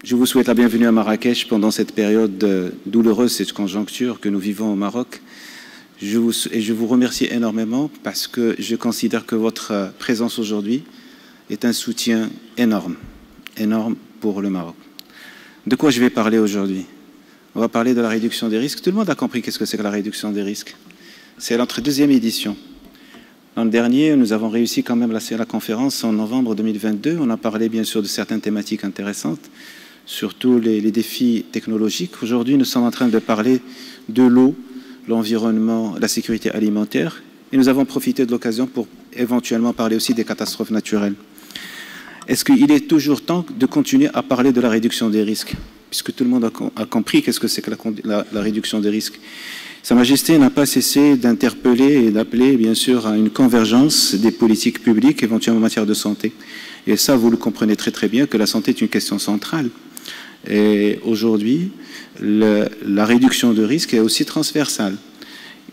Je vous souhaite la bienvenue à Marrakech pendant cette période douloureuse, cette conjoncture que nous vivons au Maroc. Je vous remercie énormément parce que je considère que votre présence aujourd'hui est un soutien énorme pour le Maroc. De quoi je vais parler aujourd'hui? On va parler de la réduction des risques. Tout le monde a compris qu'est-ce que c'est que la réduction des risques. C'est notre deuxième édition. L'an dernier, nous avons réussi quand même la conférence en novembre 2022. On a parlé bien sûr de certaines thématiques intéressantes, surtout les défis technologiques. Aujourd'hui, nous sommes en train de parler de l'eau, l'environnement, la sécurité alimentaire. Et nous avons profité de l'occasion pour éventuellement parler aussi des catastrophes naturelles. Est-ce qu'il est toujours temps de continuer à parler de la réduction des risques? Puisque tout le monde a compris qu'est-ce que c'est que la réduction des risques. Sa Majesté n'a pas cessé d'interpeller et d'appeler, bien sûr, à une convergence des politiques publiques, éventuellement en matière de santé. Et ça, vous le comprenez très très bien, que la santé est une question centrale. Et aujourd'hui, la réduction de risques est aussi transversale.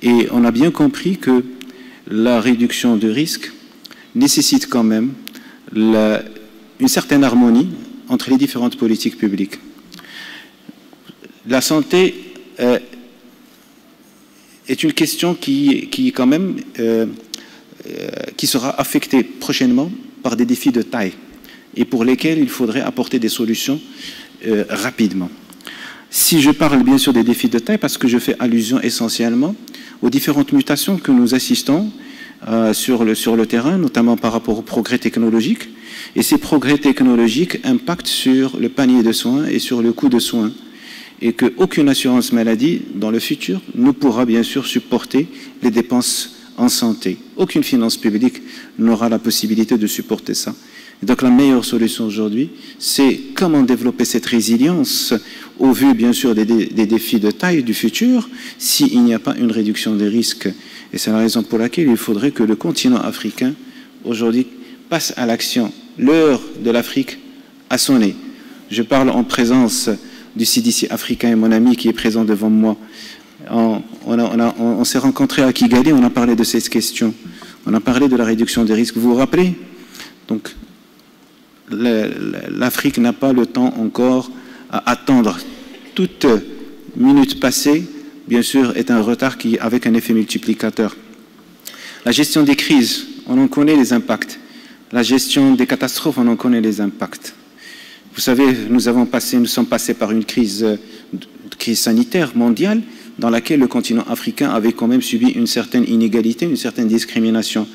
Et on a bien compris que la réduction de risques nécessite quand même une certaine harmonie entre les différentes politiques publiques. La santé est une question qui quand même qui sera affectée prochainement par des défis de taille et pour lesquels il faudrait apporter des solutions rapidement. Si je parle bien sûr des défis de taille, parce que je fais allusion essentiellement aux différentes mutations que nous assistons sur le terrain, notamment par rapport aux progrès technologiques, et ces progrès technologiques impactent sur le panier de soins et sur le coût de soins, et qu'aucune assurance maladie dans le futur ne pourra bien sûr supporter les dépenses en santé. Aucune finance publique n'aura la possibilité de supporter ça. Et donc la meilleure solution aujourd'hui, c'est comment développer cette résilience au vu bien sûr des défis de taille du futur s'il n'y a pas une réduction des risques. Et c'est la raison pour laquelle il faudrait que le continent africain aujourd'hui passe à l'action. L'heure de l'Afrique a sonné. Je parle en présence du CDC africain et mon ami qui est présent devant moi. On s'est rencontrés à Kigali, on a parlé de cette question. On a parlé de la réduction des risques. Vous vous rappelez? Donc, l'Afrique n'a pas le temps encore à attendre. Toute minute passée, bien sûr, est un retard avec un effet multiplicateur. La gestion des crises, on en connaît les impacts. La gestion des catastrophes, on en connaît les impacts. Vous savez, nous sommes passés par une crise sanitaire mondiale dans laquelle le continent africain avait quand même subi une certaine inégalité, une certaine discrimination.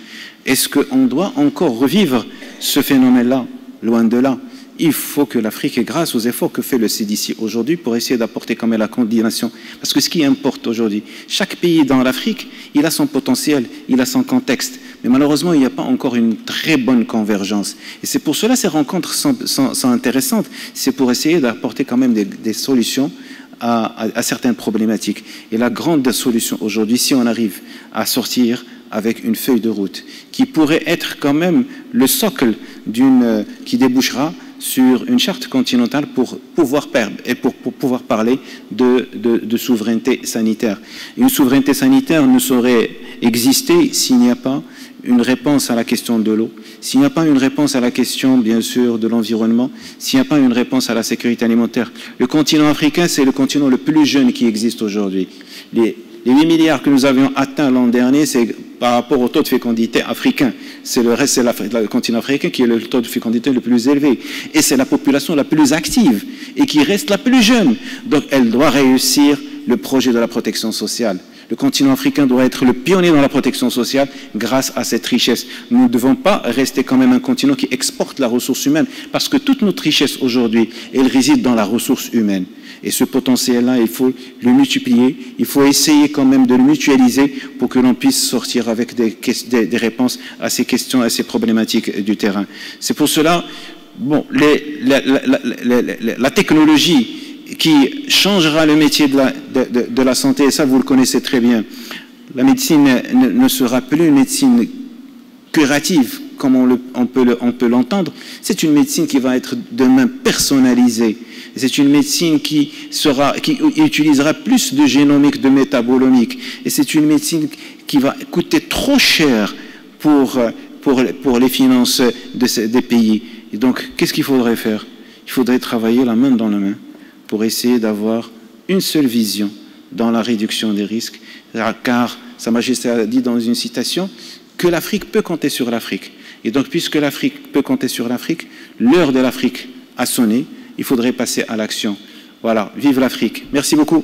Est-ce qu'on doit encore revivre ce phénomène-là? Loin de là. Il faut que l'Afrique, grâce aux efforts que fait le CDC aujourd'hui, pour essayer d'apporter quand même la coordination. Parce que ce qui importe aujourd'hui, chaque pays dans l'Afrique, il a son potentiel, il a son contexte. Mais malheureusement, il n'y a pas encore une très bonne convergence. Et c'est pour cela que ces rencontres sont intéressantes. C'est pour essayer d'apporter quand même des solutions à certaines problématiques. Et la grande solution aujourd'hui, si on arrive à sortir avec une feuille de route qui pourrait être quand même le socle qui débouchera sur une charte continentale pour pouvoir parler de souveraineté sanitaire. Une souveraineté sanitaire ne saurait exister s'il n'y a pas une réponse à la question de l'eau, s'il n'y a pas une réponse à la question, bien sûr, de l'environnement, s'il n'y a pas une réponse à la sécurité alimentaire. Le continent africain, c'est le continent le plus jeune qui existe aujourd'hui. Les 8 milliards que nous avions atteints l'an dernier, c'est par rapport au taux de fécondité africain. C'est le continent africain qui est le taux de fécondité le plus élevé. Et c'est la population la plus active et qui reste la plus jeune. Donc elle doit réussir le projet de la protection sociale. Le continent africain doit être le pionnier dans la protection sociale grâce à cette richesse. Nous ne devons pas rester quand même un continent qui exporte la ressource humaine parce que toute notre richesse aujourd'hui, elle réside dans la ressource humaine. Et ce potentiel-là, il faut le multiplier, il faut essayer quand même de le mutualiser pour que l'on puisse sortir avec des réponses à ces questions, à ces problématiques du terrain. C'est pour cela, bon, la technologie qui changera le métier de la santé, et ça vous le connaissez très bien. La médecine ne sera plus une médecine curative, comme on peut l'entendre. C'est une médecine qui va être demain personnalisée. C'est une médecine qui utilisera plus de génomique, de métabolomique. Et c'est une médecine qui va coûter trop cher pour les finances des pays. Et donc, qu'est-ce qu'il faudrait faire? Il faudrait travailler la main dans la main pour essayer d'avoir une seule vision dans la réduction des risques, car Sa Majesté a dit dans une citation que l'Afrique peut compter sur l'Afrique. Et donc, puisque l'Afrique peut compter sur l'Afrique, l'heure de l'Afrique a sonné, il faudrait passer à l'action. Voilà, vive l'Afrique. Merci beaucoup.